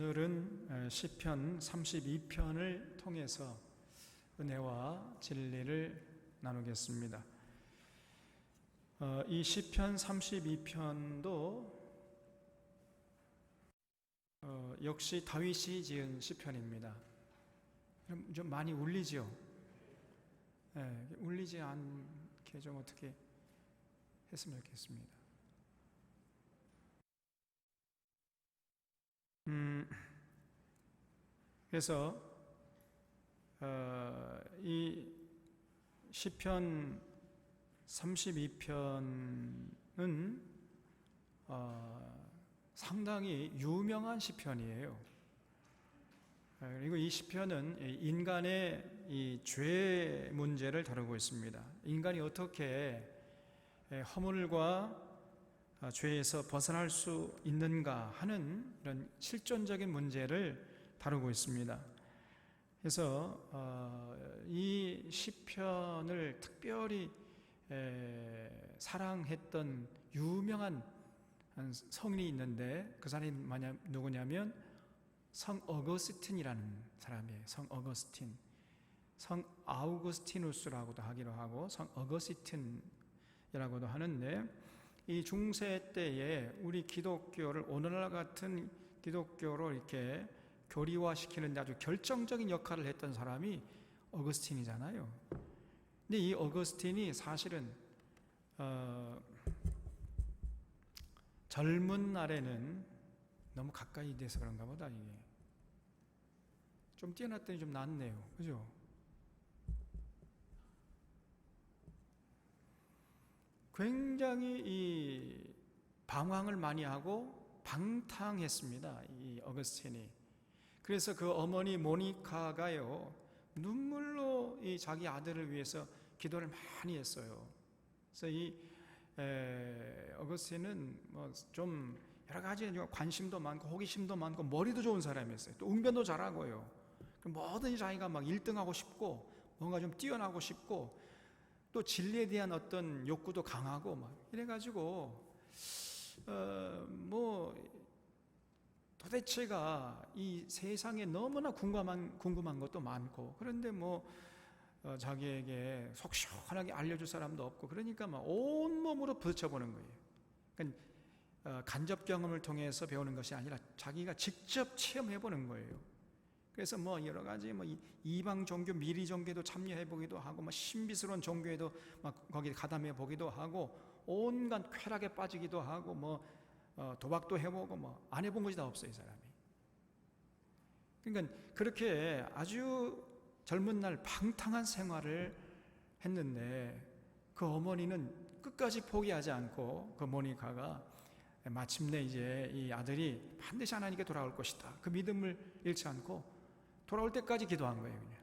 오늘은 시편 32편을 통해서 은혜와 진리를 나누겠습니다. 이 시편 32편도 역시 다윗이 지은 시편입니다. 좀 많이 울리죠? 네, 울리지 않게 좀 어떻게 했으면 좋겠습니다. 그래서 이 시편 32편은 상당히 유명한 시편이에요. 그리고 이 시편은 인간의 이 죄 문제를 다루고 있습니다. 인간이 어떻게 허물과 죄에서 벗어날 수 있는가 하는 이런 실존적인 문제를 다루고 있습니다. 그래서 이 시편을 특별히 사랑했던 유명한 성인이 있는데 그 사람이 누구냐면 성 어거스틴이라는 사람이에요. 성 어거스틴, 성 아우구스티누스라고도 하기로 하고 성 어거스틴이라고도 하는데, 이 중세 때에 우리 기독교를 오늘날 같은 기독교로 이렇게 교리화시키는 데 아주 결정적인 역할을 했던 사람이 어거스틴이잖아요. 근데 이 어거스틴이 사실은 젊은 날에는 너무 가까이 돼서 그런가 보다. 이게 좀 뛰어났더니 좀 낫네요, 그죠? 굉장히 이 방황을 많이 하고 방탕했습니다, 이 어거스틴이. 그래서 그 어머니 모니카가요, 눈물로 이 자기 아들을 위해서 기도를 많이 했어요. 그래서 이 어거스틴은 뭐 좀 여러 가지 관심도 많고 호기심도 많고 머리도 좋은 사람이었어요. 또 웅변도 잘하고요. 뭐든지 자기가 막 1등하고 싶고 뭔가 좀 뛰어나고 싶고 또 진리에 대한 어떤 욕구도 강하고 막 이래가지고 뭐 도대체가 이 세상에 너무나 궁금한 것도 많고, 그런데 뭐 자기에게 속 시원하게 알려줄 사람도 없고, 그러니까 막 온몸으로 부딪혀보는 거예요. 그러니까 간접 경험을 통해서 배우는 것이 아니라 자기가 직접 체험해보는 거예요. 그래서 뭐 여러 가지 뭐 이방 종교, 미리 종교에도 참여해 보기도 하고, 뭐 신비스러운 종교에도 막 거기 가담해 보기도 하고, 온갖 쾌락에 빠지기도 하고, 뭐 도박도 해보고, 뭐 안 해본 것이 다 없어요, 이 사람이. 그러니까 그렇게 아주 젊은 날 방탕한 생활을 했는데, 그 어머니는 끝까지 포기하지 않고, 그 모니카가 마침내 이제 이 아들이 반드시 하나님께 돌아올 것이다, 그 믿음을 잃지 않고 돌아올 때까지 기도한 거예요, 그냥.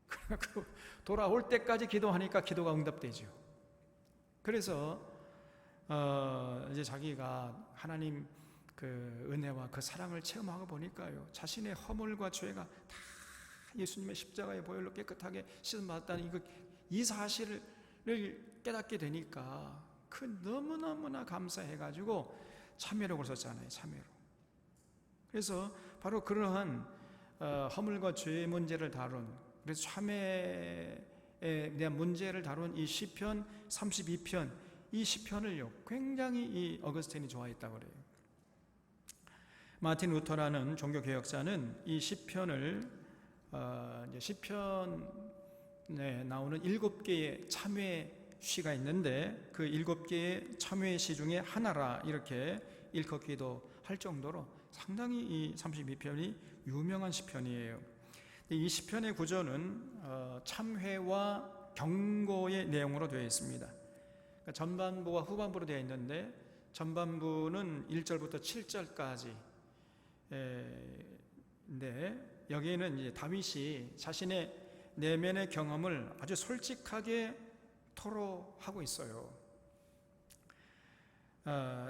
그래갖고 돌아올 때까지 기도하니까 기도가 응답되죠. 그래서 이제 자기가 하나님 그 은혜와 그 사랑을 체험하고 보니까요, 자신의 허물과 죄가 다 예수님의 십자가의 보혈로 깨끗하게 씻음받았다는 이 사실을 깨닫게 되니까 너무너무나 감사해가지고 참회록을 썼잖아요, 참회록. 그래서 바로 그러한 허물과 죄의 문제를 다룬, 그래서 참회에 대한 문제를 다룬 이 시편 32편, 이 시편을요 굉장히 이 어거스틴이 좋아했다고 그래요. 마틴 루터라는 종교개혁자는 이 시편을 시편에 나오는 7개의 참회 시가 있는데 그 7개의 참회 시 중에 하나라 이렇게 일컫기도 할 정도로 상당히 이 32편이 유명한 시편이에요. 이 시편의 구조는 참회와 경고의 내용으로 되어 있습니다. 그러니까 전반부와 후반부로 되어 있는데, 전반부는 1절부터 7절까지 인데, 여기에는 이제 다윗이 자신의 내면의 경험을 아주 솔직하게 토로하고 있어요.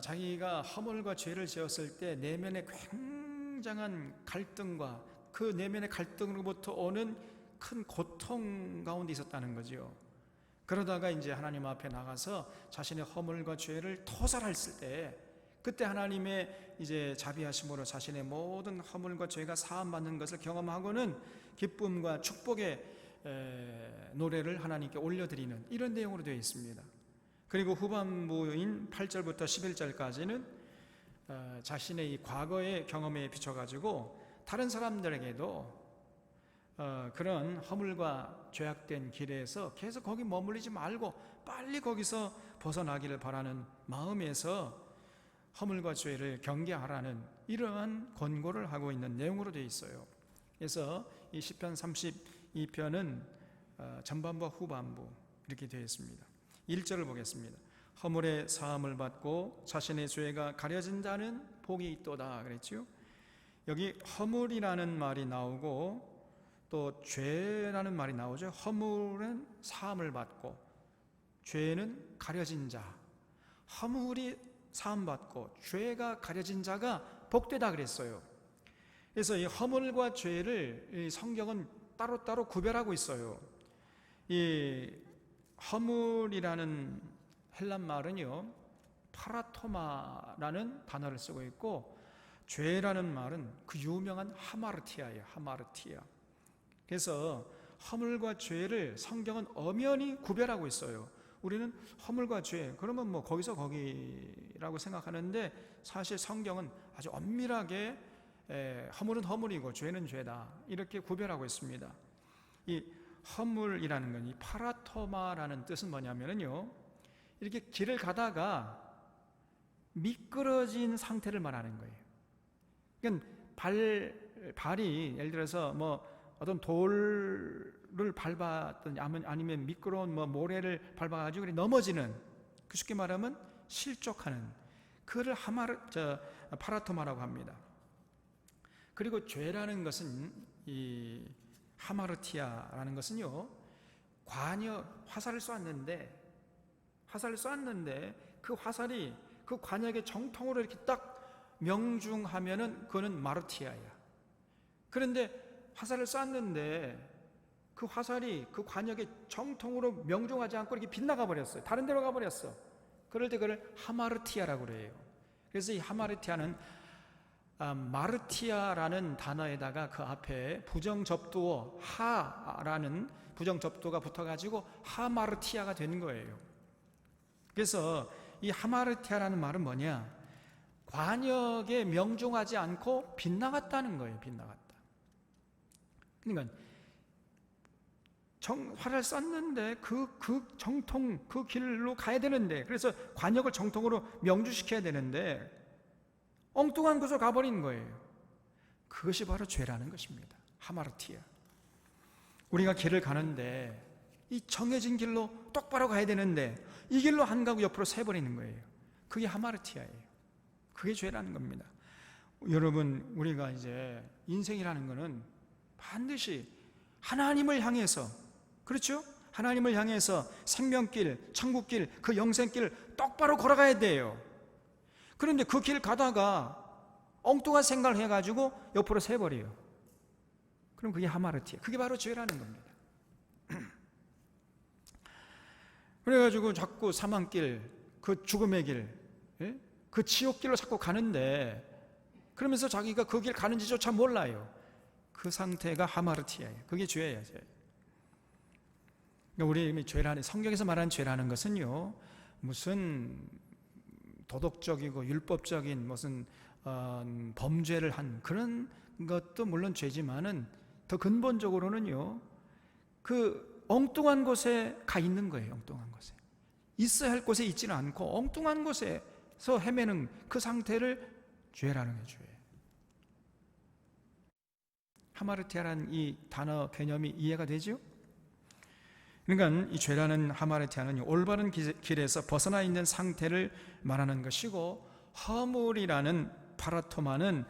자기가 허물과 죄를 지었을 때 내면의 굉장한 갈등과 그 내면의 갈등으로부터 오는 큰 고통 가운데 있었다는 거죠. 그러다가 이제 하나님 앞에 나가서 자신의 허물과 죄를 토설했을 때 그때 하나님의 이제 자비하심으로 자신의 모든 허물과 죄가 사함받는 것을 경험하고는 기쁨과 축복의 노래를 하나님께 올려드리는 이런 내용으로 되어 있습니다. 그리고 후반부인 8절부터 11절까지는 자신의 이 과거의 경험에 비춰가지고 다른 사람들에게도 그런 허물과 죄악된 길에서 계속 거기 머물리지 말고 빨리 거기서 벗어나기를 바라는 마음에서 허물과 죄를 경계하라는 이러한 권고를 하고 있는 내용으로 되어 있어요. 그래서 이 시편 32편은 전반부와 후반부 이렇게 되어 있습니다. 1절을 보겠습니다. 허물의 사함을 받고 자신의 죄가 가려진 자는 복이 있도다 그랬죠. 여기 허물이라는 말이 나오고 또 죄라는 말이 나오죠. 허물은 사함을 받고 죄는 가려진 자. 허물이 사함받고 죄가 가려진 자가 복되다 그랬어요. 그래서 이 허물과 죄를 성경은 따로따로 구별하고 있어요. 이 허물이라는 헬란 말은요, 파라토마라는 단어를 쓰고 있고, 죄라는 말은 그 유명한 하마르티아예요. 하마르티아. 그래서 허물과 죄를 성경은 엄연히 구별하고 있어요. 우리는 허물과 죄, 그러면 뭐 거기서 거기라고 생각하는데 사실 성경은 아주 엄밀하게 허물은 허물이고 죄는 죄다 이렇게 구별하고 있습니다. 이 허물이라는 건 이 파라토마라는 뜻은 뭐냐면요, 이렇게 길을 가다가 미끄러진 상태를 말하는 거예요. 그러니까 발이 예를 들어서 뭐 어떤 돌을 밟았던 아니면 미끄러운 뭐 모래를 밟아가지고 넘어지는, 그 쉽게 말하면 실족하는, 그를 파라토마라고 합니다. 그리고 죄라는 것은 이 하마르티아라는 것은요, 화살을 쐈는데 그 화살이 그 관역의 정통으로 이렇게 딱 명중하면은 그거는 마르티아야. 그런데 화살을 쐈는데 그 화살이 그 관역의 정통으로 명중하지 않고 이렇게 빗나가 버렸어요. 다른 데로 가버렸어. 그럴 때 그걸 하마르티아라고 그래요. 그래서 이 하마르티아는 마르티아라는 단어에다가 그 앞에 부정접두어 하라는 부정접두가 붙어가지고 하마르티아가 되는 거예요. 그래서 이 하마르티아라는 말은 뭐냐? 관역에 명중하지 않고 빗나갔다는 거예요. 빗나갔다. 그러니까 활을 쐈는데 그 정통 그 길로 가야 되는데, 그래서 관역을 정통으로 명주시켜야 되는데 엉뚱한 곳으로 가버린 거예요. 그것이 바로 죄라는 것입니다. 하마르티아. 우리가 길을 가는데 이 정해진 길로 똑바로 가야 되는데 이 길로 안 가고 옆으로 새버리는 거예요. 그게 하마르티아예요. 그게 죄라는 겁니다. 여러분, 우리가 이제 인생이라는 거는 반드시 하나님을 향해서, 그렇죠? 하나님을 향해서 생명길, 천국길, 그 영생길 똑바로 걸어가야 돼요. 그런데 그 길 가다가 엉뚱한 생각을 해가지고 옆으로 새버려요. 그럼 그게 하마르티아, 그게 바로 죄라는 겁니다. 그래가지고 자꾸 사망길, 그 죽음의 길, 그 지옥길로 자꾸 가는데, 그러면서 자기가 그 길 가는지조차 몰라요. 그 상태가 하마르티아예요. 그게 죄예요. 죄. 그러니까 우리 죄라는, 성경에서 말하는 죄라는 것은요, 무슨 도덕적이고 율법적인 무슨 범죄를 한 그런 것도 물론 죄지만은 더 근본적으로는요, 그 엉뚱한 곳에 가 있는 거예요. 엉뚱한 곳에 있어야 할 곳에 있지는 않고 엉뚱한 곳에서 헤매는 그 상태를 죄라는 게 죄예요. 하마르티아라는 이 단어 개념이 이해가 되죠? 그러니까 이 죄라는 하마르티아는 올바른 길에서 벗어나 있는 상태를 말하는 것이고, 허물이라는 파라토마는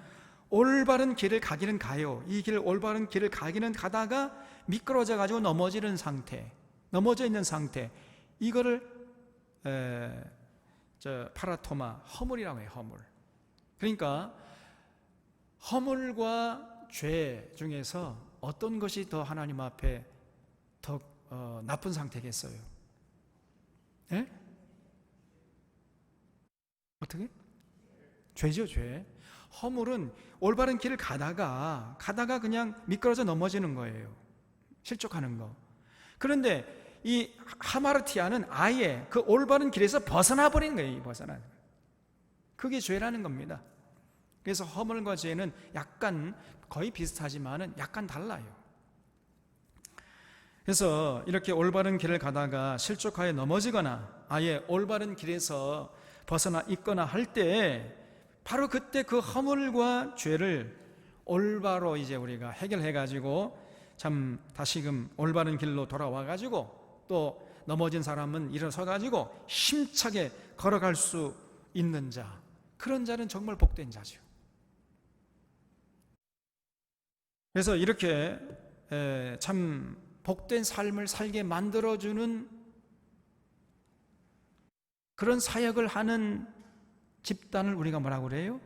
올바른 길을 가기는 가요. 이 올바른 길을 가기는 가다가 미끄러져 가지고 넘어지는 상태, 넘어져 있는 상태, 이거를 파라토마, 허물이라고 해요. 허물. 그러니까 허물과 죄 중에서 어떤 것이 더 하나님 앞에 더 나쁜 상태겠어요? 예? 어떻게? 죄죠, 죄. 허물은 올바른 길을 가다가 그냥 미끄러져 넘어지는 거예요. 실족하는 거. 그런데 이 하마르티아는 아예 그 올바른 길에서 벗어나 버린 거예요. 그게 죄라는 겁니다. 그래서 허물과 죄는 약간 거의 비슷하지만은 약간 달라요. 그래서 이렇게 올바른 길을 가다가 실족하여 넘어지거나 아예 올바른 길에서 벗어나 있거나 할 때 바로 그때 그 허물과 죄를 올바로 이제 우리가 해결해 가지고 참 다시금 올바른 길로 돌아와 가지고 또 넘어진 사람은 일어서 가지고 힘차게 걸어갈 수 있는 자, 그런 자는 정말 복된 자죠. 그래서 이렇게 참 복된 삶을 살게 만들어주는 그런 사역을 하는 집단을 우리가 뭐라고 그래요?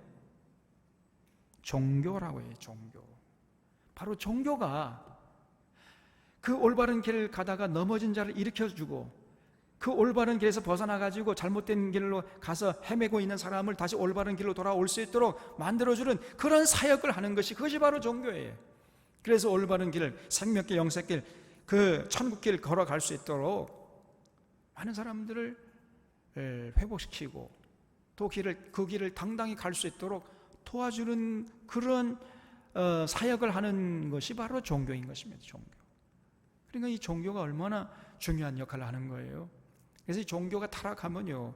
종교라고 해요. 종교. 바로 종교가 그 올바른 길을 가다가 넘어진 자를 일으켜주고 그 올바른 길에서 벗어나가지고 잘못된 길로 가서 헤매고 있는 사람을 다시 올바른 길로 돌아올 수 있도록 만들어주는 그런 사역을 하는 것이, 그것이 바로 종교예요. 그래서 올바른 길을, 생명길, 영생길, 그 천국길 걸어갈 수 있도록 많은 사람들을 회복시키고 또 그 길을 당당히 갈 수 있도록 도와주는 그런 사역을 하는 것이 바로 종교인 것입니다. 종교. 그러니까 이 종교가 얼마나 중요한 역할을 하는 거예요. 그래서 이 종교가 타락하면요,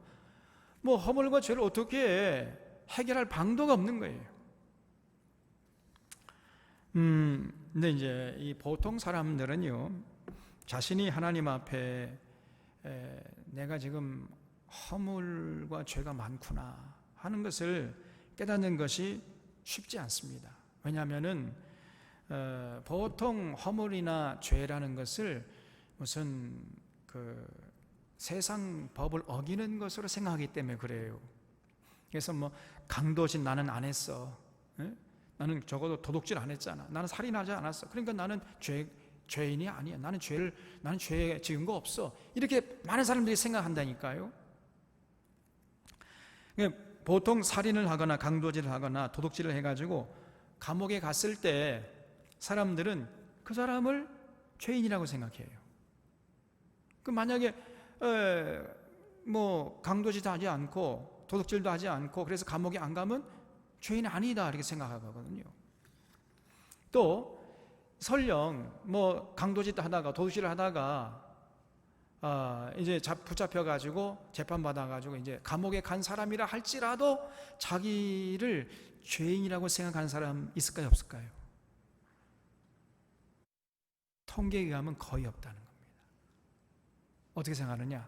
뭐 허물과 죄를 어떻게 해결할 방도가 없는 거예요. 근데 이제 이 보통 사람들은요, 자신이 하나님 앞에 내가 지금 허물과 죄가 많구나 하는 것을 깨닫는 것이 쉽지 않습니다. 왜냐하면은 보통 허물이나 죄라는 것을 무슨 그 세상 법을 어기는 것으로 생각하기 때문에 그래요. 그래서 뭐 강도짓 나는 안 했어. 네? 나는 적어도 도둑질 안 했잖아. 나는 살인하지 않았어. 그러니까 나는 죄인이 아니야. 나는 죄 지은 거 없어. 이렇게 많은 사람들이 생각한다니까요. 보통 살인을 하거나 강도질을 하거나 도둑질을 해가지고 감옥에 갔을 때 사람들은 그 사람을 죄인이라고 생각해요. 그 만약에 뭐 강도질도 하지 않고 도둑질도 하지 않고 그래서 감옥에 안 가면 죄인이 아니다 이렇게 생각하거든요. 또 설령 뭐 강도질도 하다가 도둑질을 하다가 이제 붙잡혀 가지고 재판 받아 가지고 이제 감옥에 간 사람이라 할지라도 자기를 죄인이라고 생각하는 사람 있을까요, 없을까요? 통계에 의하면 거의 없다는 겁니다. 어떻게 생각하느냐?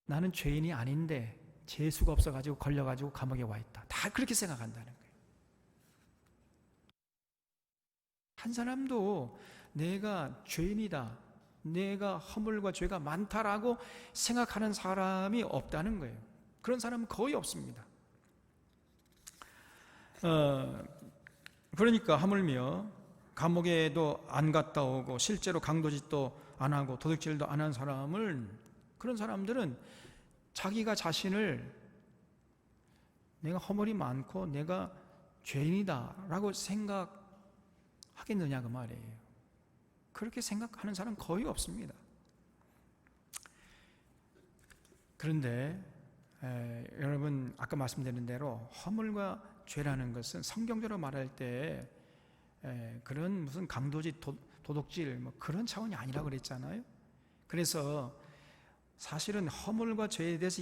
나는 죄인이 아닌데 재수가 없어가지고 걸려가지고 감옥에 와 있다. 다 그렇게 생각한다는 거예요. 한 사람도 내가 죄인이다, 내가 허물과 죄가 많다라고 생각하는 사람이 없다는 거예요. 그런 사람은 거의 없습니다. 그러니까 하물며 감옥에도 안 갔다 오고 실제로 강도짓도 안 하고 도둑질도 안 한 사람을, 그런 사람들은 자기가 자신을 내가 허물이 많고 내가 죄인이다 라고 생각하겠느냐 그 말이에요. 그렇게 생각하는 사람 거의 없습니다. 그런데 여러분 아까 말씀드린 대로 허물과 죄라는 것은 성경적으로 말할 때 그런 무슨 강도질, 도둑질 뭐 그런 차원이 아니라고 그랬잖아요. 그래서 사실은 허물과 죄에 대해서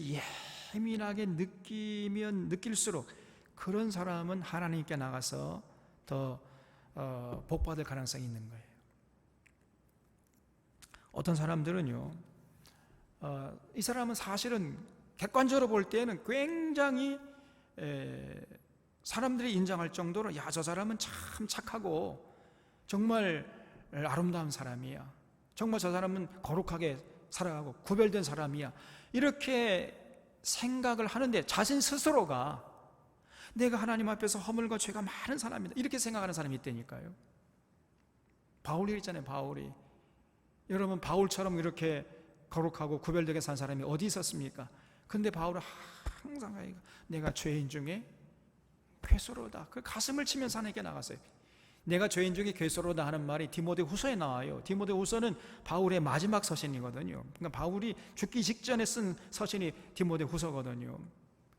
예민하게 느끼면 느낄수록 그런 사람은 하나님께 나가서 더 복받을 가능성이 있는 거예요. 어떤 사람들은요, 이 사람은 사실은 객관적으로 볼 때는 굉장히 사람들이 인정할 정도로 야, 저 사람은 참 착하고 정말 아름다운 사람이야, 정말 저 사람은 거룩하게 살아가고 구별된 사람이야, 이렇게 생각을 하는데 자신 스스로가 내가 하나님 앞에서 허물과 죄가 많은 사람이다 이렇게 생각하는 사람이 있다니까요. 바울이 있잖아요. 바울이, 여러분 바울처럼 이렇게 거룩하고 구별되게 산 사람이 어디 있었습니까? 근데 바울은 항상 내가 죄인 중에 괴수로다. 그 가슴을 치면서 하나님께 나갔어요. 내가 죄인 중에 괴수로다 하는 말이 디모데후서에 나와요. 디모데후서는 바울의 마지막 서신이거든요. 그러니까 바울이 죽기 직전에 쓴 서신이 디모데후서거든요.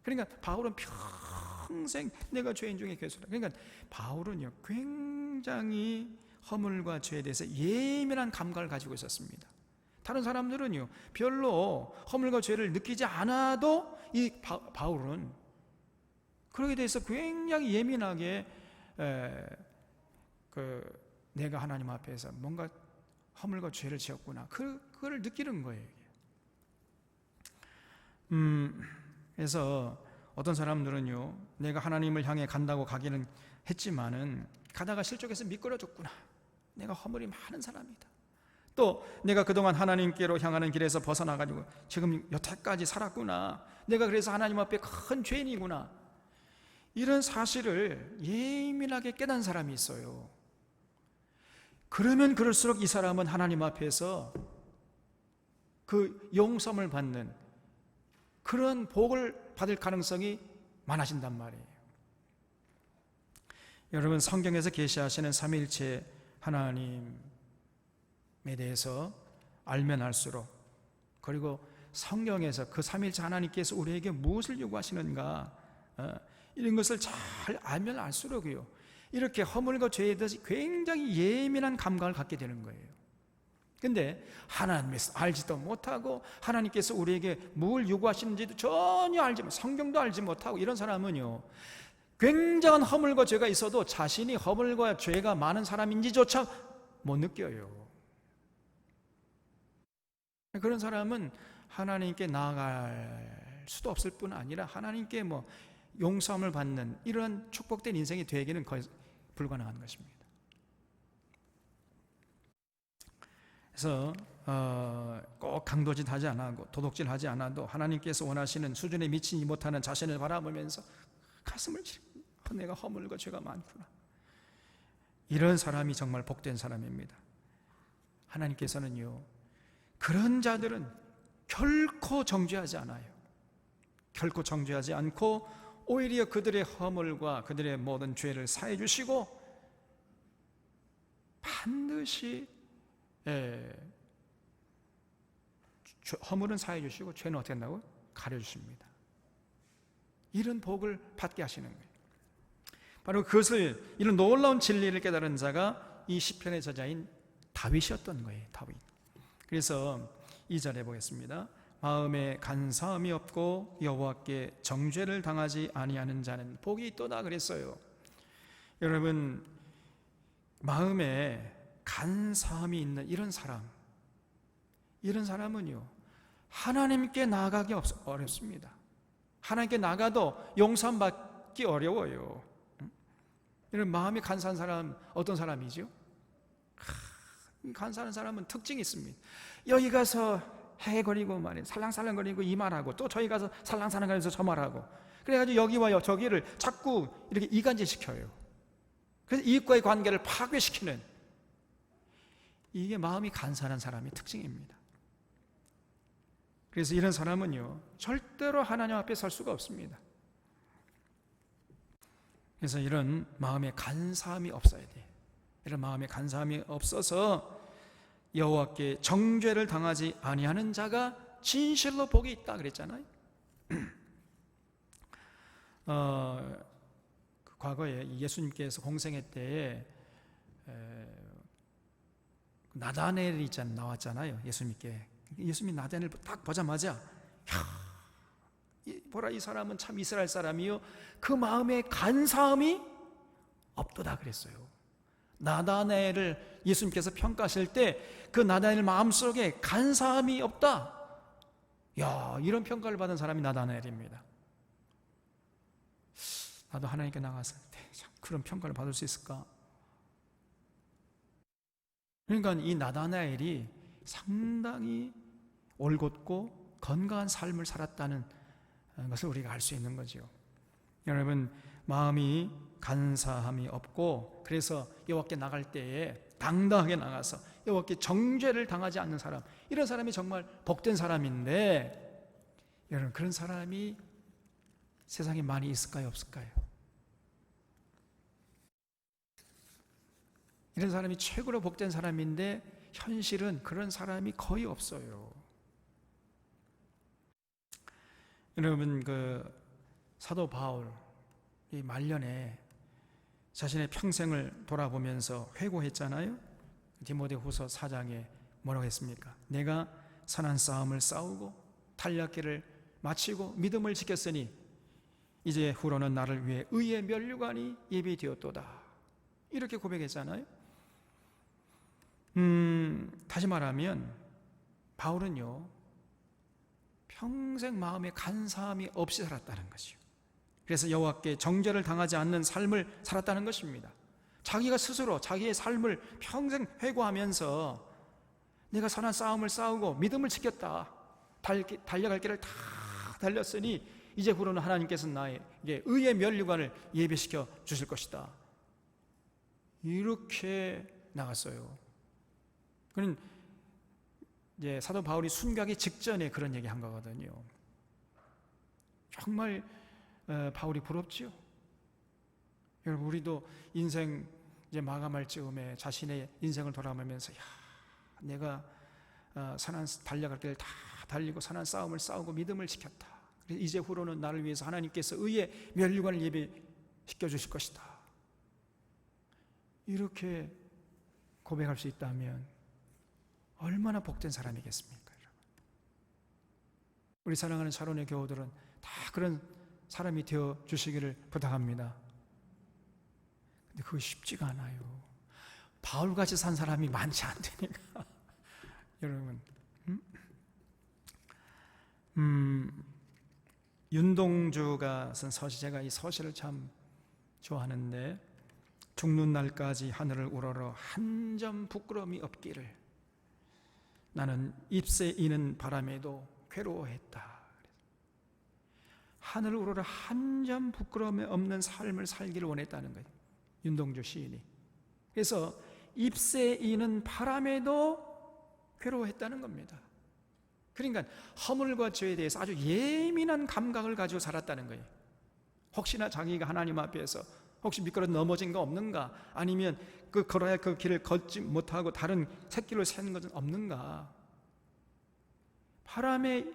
그러니까 바울은 평생 내가 죄인 중에 괴수다. 그러니까 바울은요 굉장히 허물과 죄에 대해서 예민한 감각을 가지고 있었습니다. 다른 사람들은요 별로 허물과 죄를 느끼지 않아도 이 바울은 그러게 대해서 굉장히 예민하게 내가 하나님 앞에서 뭔가 허물과 죄를 지었구나 그걸 느끼는 거예요. 그래서 어떤 사람들은요 내가 하나님을 향해 간다고 가기는 했지만은 가다가 실족해서 미끄러졌구나, 내가 허물이 많은 사람이다. 또 내가 그동안 하나님께로 향하는 길에서 벗어나가지고 지금 여태까지 살았구나, 내가 그래서 하나님 앞에 큰 죄인이구나, 이런 사실을 예민하게 깨닫는 사람이 있어요. 그러면 그럴수록 이 사람은 하나님 앞에서 그 용서를 받는 그런 복을 받을 가능성이 많아진단 말이에요. 여러분, 성경에서 계시하시는 삼위일체 하나님에 대해서 알면 알수록, 그리고 성경에서 그 삼위일체 하나님께서 우리에게 무엇을 요구하시는가 이런 것을 잘 알면 알수록요 이렇게 허물과 죄에 대해서 굉장히 예민한 감각을 갖게 되는 거예요. 근데 하나님께서 알지도 못하고 하나님께서 우리에게 뭘 요구하시는지도 전혀 알지 못하고 성경도 알지 못하고 이런 사람은요 굉장한 허물과 죄가 있어도 자신이 허물과 죄가 많은 사람인지조차 못 느껴요. 그런 사람은 하나님께 나아갈 수도 없을 뿐 아니라 하나님께 용서함을 받는 이러한 축복된 인생이 되기는 거의 불가능한 것입니다. 그래서 꼭 강도질하지 않아도 도둑질하지 않아도 하나님께서 원하시는 수준에 미치지 못하는 자신을 바라보면서 가슴을 치고 내가 허물과 죄가 많구나, 이런 사람이 정말 복된 사람입니다. 하나님께서는요 그런 자들은 결코 정죄하지 않아요. 결코 정죄하지 않고 오히려 그들의 허물과 그들의 모든 죄를 사해 주시고 반드시 허물은 사해 주시고 죄는 어떻게 한다고? 가려 주십니다. 이런 복을 받게 하시는 거예요. 바로 그것을, 이런 놀라운 진리를 깨달은 자가 이 시편의 저자인 다윗이었던 거예요. 다윗. 그래서 2절에 보겠습니다. 마음에 간사함이 없고 여호와께 정죄를 당하지 아니하는 자는 복이 있도다 그랬어요. 여러분, 마음에 간사함이 있는 이런 사람은요 하나님께 나아가기 어렵습니다. 하나님께 나가도 용서함 받기 어려워요. 이런 마음이 간사한 사람 어떤 사람이죠? 간사한 사람은 특징이 있습니다. 여기 가서 해거리고 말이에요. 살랑살랑거리고 이 말하고 또 저기 가서 살랑살랑거리면서 저 말하고, 그래가지고 여기와 저기를 자꾸 이렇게 이간질시켜요. 그래서 이익과의 관계를 파괴시키는, 이게 마음이 간사한 사람의 특징입니다. 그래서 이런 사람은요 절대로 하나님 앞에 설 수가 없습니다. 그래서 이런 마음에 간사함이 없어야 돼요. 이런 마음에 간사함이 없어서 여호와께 정죄를 당하지 아니하는 자가 진실로 복이 있다 그랬잖아요. 과거에 예수님께서 공생애 때에 나다나엘이 나왔잖아요. 예수님이 나다나엘을 딱 보자마자 보라, 이 사람은 참 이스라엘 사람이요 그 마음에 간사함이 없도다 그랬어요. 나다나엘을 예수님께서 평가하실 때 그 나다나엘 마음속에 간사함이 없다, 이런 평가를 받은 사람이 나다나엘입니다. 나도 하나님께 나갔을 때 참 그런 평가를 받을 수 있을까? 그러니까 이 나다나엘이 상당히 올곧고 건강한 삶을 살았다는 것을 우리가 알 수 있는 거죠. 여러분, 마음이 간사함이 없고 그래서 여호와께 나갈 때에 당당하게 나가서 여호와께 정죄를 당하지 않는 사람, 이런 사람이 정말 복된 사람인데, 여러분 그런 사람이 세상에 많이 있을까요, 없을까요? 이런 사람이 최고로 복된 사람인데 현실은 그런 사람이 거의 없어요. 여러분, 사도 바울 이 말년에 자신의 평생을 돌아보면서 회고했잖아요. 디모데후서 4장에 뭐라고 했습니까? 내가 선한 싸움을 싸우고 달렸기를 마치고 믿음을 지켰으니 이제 후로는 나를 위해 의의 면류관이 예비되었도다. 이렇게 고백했잖아요. 다시 말하면 바울은요, 평생 마음에 간사함이 없이 살았다는 것이요. 그래서 여호와께 정죄를 당하지 않는 삶을 살았다는 것입니다. 자기가 스스로 자기의 삶을 평생 회고하면서 내가 선한 싸움을 싸우고 믿음을 지켰다, 달려갈 길을 다 달렸으니 이제 후로는 하나님께서 나에게 의의 면류관을 예비시켜 주실 것이다, 이렇게 나갔어요. 그는 이제 사도 바울이 순교하기 직전에 그런 얘기 한 거거든요. 정말 바울이 부럽지요. 여러분, 우리도 인생 이제 마감할 즈음에 자신의 인생을 돌아보면서, 야, 내가 선한 달려갈 길을 다 달리고 선한 싸움을 싸우고 믿음을 지켰다. 그래서 이제 후로는 나를 위해서 하나님께서 의의 면류관을 예비시켜 주실 것이다, 이렇게 고백할 수 있다면 얼마나 복된 사람이겠습니까? 우리 사랑하는 샤론의 교우들은 다 그런 사람이 되어 주시기를 부탁합니다. 근데 그거 쉽지가 않아요. 바울같이 산 사람이 많지 않다니까. 여러분, 윤동주가 쓴 서시, 제가 이 서시를 참 좋아하는데, 죽는 날까지 하늘을 우러러 한 점 부끄러움이 없기를 나는 잎새 이는 바람에도 괴로워했다. 하늘을 우러러 한 점 부끄러움이 없는 삶을 살기를 원했다는 거예요, 윤동주 시인이. 그래서 잎새 이는 바람에도 괴로워했다는 겁니다. 그러니까 허물과 죄에 대해서 아주 예민한 감각을 가지고 살았다는 거예요. 혹시나 자기가 하나님 앞에서 혹시 미끄러 넘어진 거 없는가, 아니면 걸어야 그 길을 걷지 못하고 다른 샛길로 새는 것은 없는가. 바람에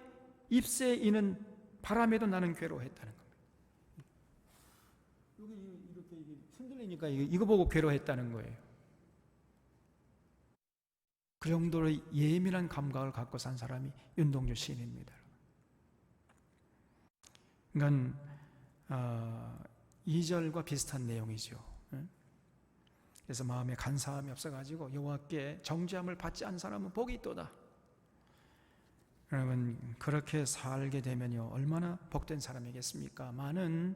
잎새 이는 바람에도 나는 괴로워했다는 겁니다. 여기 이렇게 흔들리니까 이거 보고 괴로워했다는 거예요. 그 정도로 예민한 감각을 갖고 산 사람이 윤동주 시인입니다. 그러니까 2절과 비슷한 내용이죠. 그래서 마음에 간사함이 없어가지고 여호와께 정죄함을 받지 않은 사람은 복이 있도다. 여러분, 그렇게 살게 되면요, 얼마나 복된 사람이겠습니까? 많은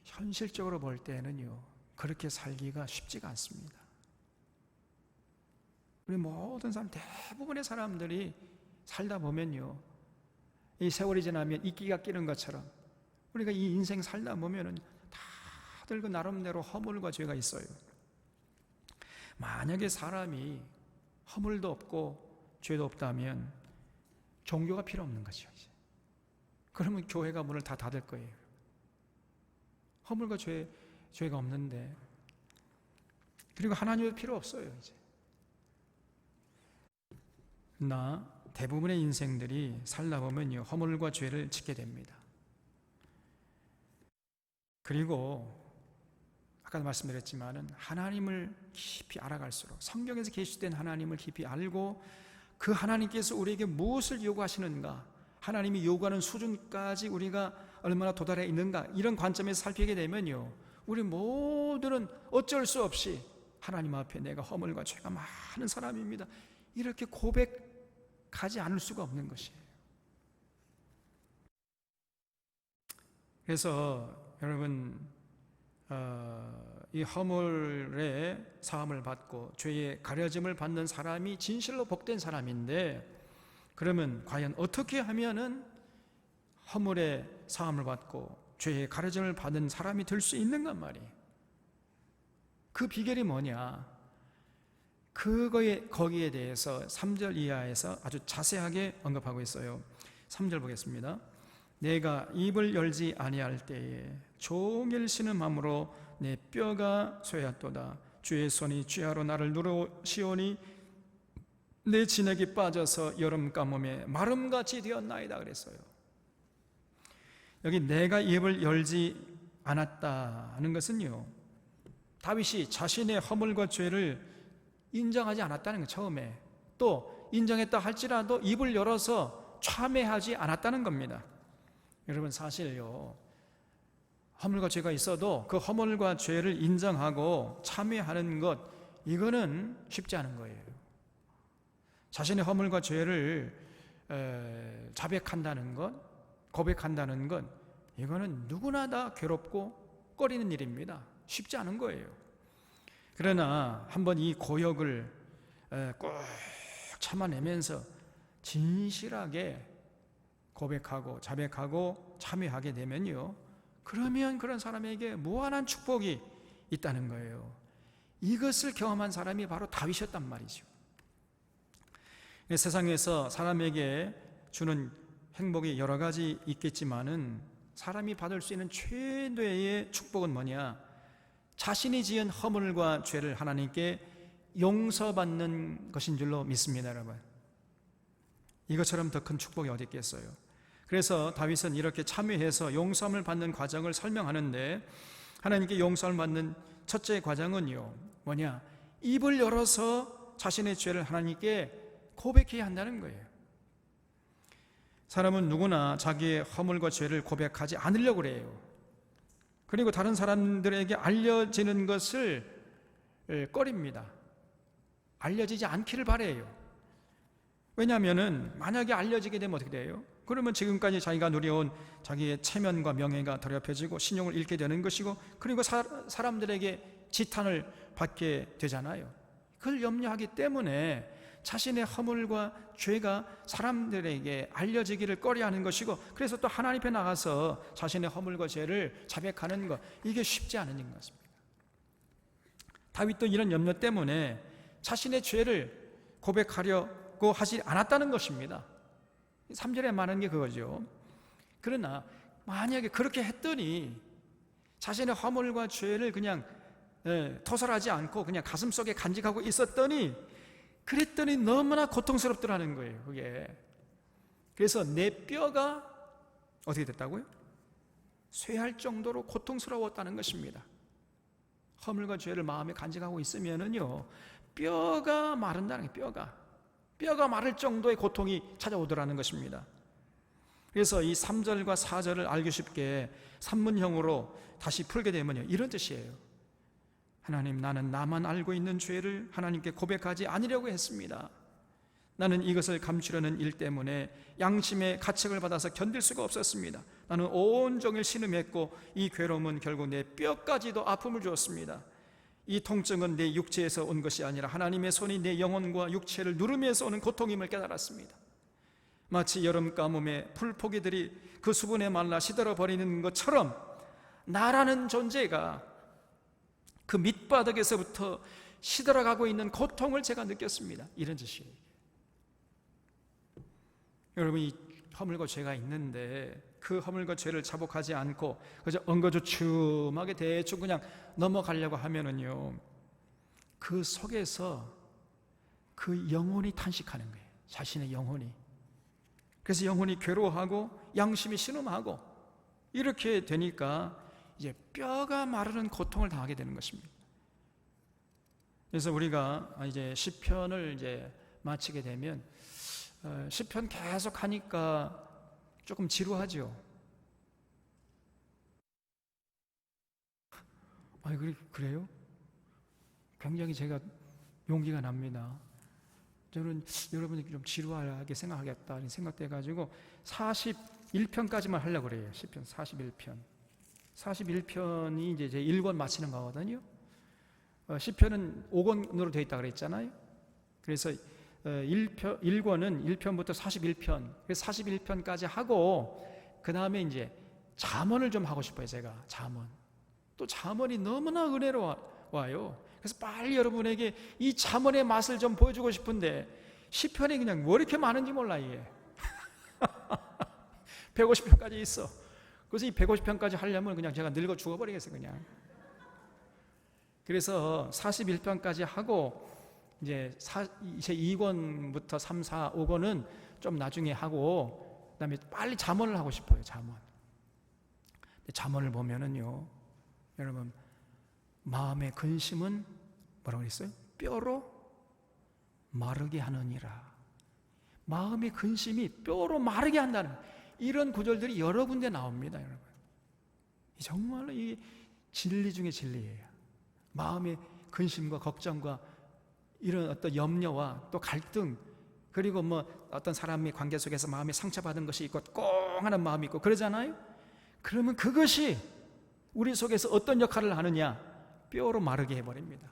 현실적으로 볼 때는요, 그렇게 살기가 쉽지가 않습니다. 우리 모든 사람, 대부분의 사람들이 살다 보면요, 이 세월이 지나면 이끼가 끼는 것처럼 우리가 이 인생 살다 보면은 다들 그 나름대로 허물과 죄가 있어요. 만약에 사람이 허물도 없고 죄도 없다면 종교가 필요 없는 거죠. 이제. 그러면 교회가 문을 다 닫을 거예요. 허물과 죄가 없는데, 그리고 하나님도 필요 없어요. 이제. 대부분의 인생들이 살다 보면요, 허물과 죄를 짓게 됩니다. 그리고 아까도 말씀드렸지만은 하나님을 깊이 알아갈수록, 성경에서 계시된 하나님을 깊이 알고 그 하나님께서 우리에게 무엇을 요구하시는가, 하나님이 요구하는 수준까지 우리가 얼마나 도달해 있는가, 이런 관점에서 살피게 되면요, 우리 모두는 어쩔 수 없이 하나님 앞에 내가 허물과 죄가 많은 사람입니다, 이렇게 고백하지 않을 수가 없는 것이에요. 그래서 여러분, 이 허물의 사함을 받고 죄의 가려짐을 받는 사람이 진실로 복된 사람인데, 그러면 과연 어떻게 하면은 허물의 사함을 받고 죄의 가려짐을 받은 사람이 될 수 있는가 말이에요. 그 비결이 뭐냐, 거기에 대해서 3절 이하에서 아주 자세하게 언급하고 있어요. 3절 보겠습니다. 내가 입을 열지 아니할 때에 종일 신음함으로 내 뼈가 쇠하도다. 주의 손이 쥐하로 나를 누르시오니 내 진액이 빠져서 여름 가뭄에 마름같이 되었나이다 그랬어요. 여기 내가 입을 열지 않았다는 것은요, 다윗이 자신의 허물과 죄를 인정하지 않았다는 거. 처음에 또 인정했다 할지라도 입을 열어서 참회하지 않았다는 겁니다. 여러분, 사실요, 허물과 죄가 있어도 그 허물과 죄를 인정하고 참회하는 것, 이거는 쉽지 않은 거예요. 자신의 허물과 죄를 자백한다는 것, 고백한다는 것, 이거는 누구나 다 괴롭고 꺼리는 일입니다. 쉽지 않은 거예요. 그러나 한번 이 고역을 꼭 참아내면서 진실하게 고백하고 자백하고 참회하게 되면요, 그러면 그런 사람에게 무한한 축복이 있다는 거예요. 이것을 경험한 사람이 바로 다윗이었단 말이죠. 세상에서 사람에게 주는 행복이 여러 가지 있겠지만은 사람이 받을 수 있는 최대의 축복은 뭐냐? 자신이 지은 허물과 죄를 하나님께 용서받는 것인 줄로 믿습니다, 여러분. 이것처럼 더 큰 축복이 어디 있겠어요? 그래서 다윗은 이렇게 참회해서 용서함을 받는 과정을 설명하는데, 하나님께 용서함을 받는 첫째 과정은요, 뭐냐? 입을 열어서 자신의 죄를 하나님께 고백해야 한다는 거예요. 사람은 누구나 자기의 허물과 죄를 고백하지 않으려고 그래요. 그리고 다른 사람들에게 알려지는 것을 꺼립니다. 알려지지 않기를 바라요. 왜냐하면 만약에 알려지게 되면 어떻게 돼요? 그러면 지금까지 자기가 누려온 자기의 체면과 명예가 더럽혀지고 신용을 잃게 되는 것이고, 그리고 사람들에게 지탄을 받게 되잖아요. 그걸 염려하기 때문에 자신의 허물과 죄가 사람들에게 알려지기를 꺼려하는 것이고, 그래서 또 하나님 앞에 나가서 자신의 허물과 죄를 자백하는 것, 이게 쉽지 않은 일 같습니다. 다윗도 이런 염려 때문에 자신의 죄를 고백하려고 하지 않았다는 것입니다. 3절에 말하는 게 그거죠. 그러나 만약에 그렇게 했더니 자신의 허물과 죄를 그냥 토설하지 않고 그냥 가슴속에 간직하고 있었더니, 그랬더니 너무나 고통스럽더라는 거예요, 그게. 그래서 내 뼈가 어떻게 됐다고요? 쇠할 정도로 고통스러웠다는 것입니다. 허물과 죄를 마음에 간직하고 있으면은요, 뼈가 마른다는 거예요. 뼈가 마를 정도의 고통이 찾아오더라는 것입니다. 그래서 이 3절과 4절을 알기 쉽게 산문형으로 다시 풀게 되면요, 이런 뜻이에요. 하나님, 나는 나만 알고 있는 죄를 하나님께 고백하지 않으려고 했습니다. 나는 이것을 감추려는 일 때문에 양심의 가책을 받아서 견딜 수가 없었습니다. 나는 온종일 신음했고 이 괴로움은 결국 내 뼈까지도 아픔을 주었습니다. 이 통증은 내 육체에서 온 것이 아니라 하나님의 손이 내 영혼과 육체를 누르면서 오는 고통임을 깨달았습니다. 마치 여름 가뭄에 풀포기들이 그 수분에 말라 시들어버리는 것처럼 나라는 존재가 그 밑바닥에서부터 시들어가고 있는 고통을 제가 느꼈습니다. 이런 뜻이에요. 여러분, 이 허물과 죄가 있는데 그 허물과 죄를 자복하지 않고 그저 엉거주춤하게 대충 그냥 넘어가려고 하면은요, 그 속에서 그 영혼이 탄식하는 거예요. 자신의 영혼이. 그래서 영혼이 괴로워하고 양심이 신음하고 이렇게 되니까 이제 뼈가 마르는 고통을 당하게 되는 것입니다. 그래서 우리가 이제 시편을 이제 마치게 되면 시편 계속 하니까 조금 지루하죠. 그래요? 굉장히 제가 용기가 납니다. 저는 여러분이 좀 지루하게 생각하겠다 생각돼가지고 41편까지만 하려고 그래요. 시편 41편. 41편이 이제 제 1권 마치는 거거든요. 시편은 5권으로 되어 있다고 그랬잖아요. 그래서 1권은 1편부터 41편, 그래서 41편까지 하고 그 다음에 이제 잠언을 좀 하고 싶어요. 제가 잠언. 또 잠언이 너무나 은혜로워요. 그래서 빨리 여러분에게 이 잠언의 맛을 좀 보여주고 싶은데 시편이 그냥 왜 이렇게 많은지 몰라 이게. 150평까지 있어. 그래서 이 150평까지 하려면 그냥 제가 늙어 죽어버리겠어요, 그냥. 그래서 41평까지 하고 이제 2권부터 3, 4, 5권은 좀 나중에 하고 그다음에 빨리 잠원을 하고 싶어요. 잠원을 보면은요, 여러분, 마음의 근심은 뭐라고 그랬어요? 뼈로 마르게 하느니라. 마음의 근심이 뼈로 마르게 한다는 이런 구절들이 여러 군데 나옵니다, 여러분. 정말로 이 진리 중에 진리예요. 마음의 근심과 걱정과 이런 어떤 염려와 또 갈등, 그리고 뭐 어떤 사람의 관계 속에서 마음이 상처받은 것이 있고 꽁하는 마음이 있고 그러잖아요. 그러면 그것이 우리 속에서 어떤 역할을 하느냐? 뼈로 마르게 해버립니다.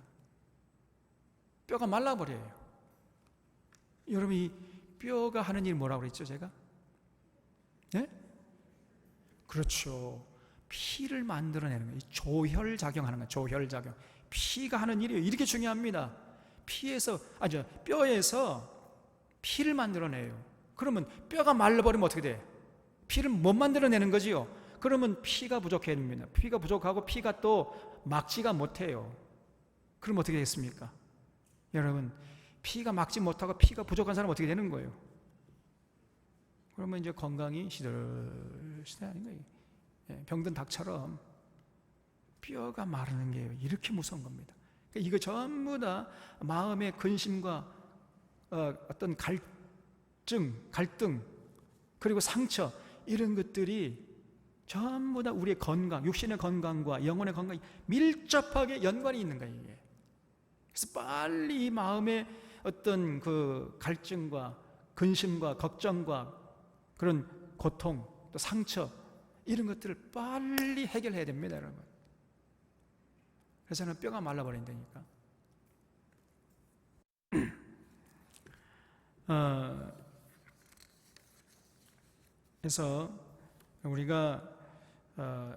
뼈가 말라버려요. 여러분, 이 뼈가 하는 일 뭐라고 그랬죠, 제가? 네? 그렇죠. 피를 만들어내는 거예요. 조혈작용하는 거예요. 조혈작용. 피가 하는 일이에요. 이렇게 중요합니다. 뼈에서 피를 만들어내요. 그러면 뼈가 말라버리면 어떻게 돼? 피를 못 만들어내는 거지요. 그러면 피가 부족해집니다. 피가 부족하고 피가 또 막지가 못해요. 그럼 어떻게 되겠습니까? 여러분, 피가 막지 못하고 피가 부족한 사람은 어떻게 되는 거예요? 그러면 이제 건강이 시들시들하는 거예요. 병든 닭처럼 뼈가 마르는 게 이렇게 무서운 겁니다. 이거 전부 다 마음의 근심과 어떤 갈등, 그리고 상처, 이런 것들이 전부 다 우리의 건강, 육신의 건강과 영혼의 건강이 밀접하게 연관이 있는 거예요, 이게. 그래서 빨리 이 마음의 어떤 그 갈증과 근심과 걱정과 그런 고통, 또 상처, 이런 것들을 빨리 해결해야 됩니다, 여러분. 그래서 저는 뼈가 말라버린다니까. 그래서 우리가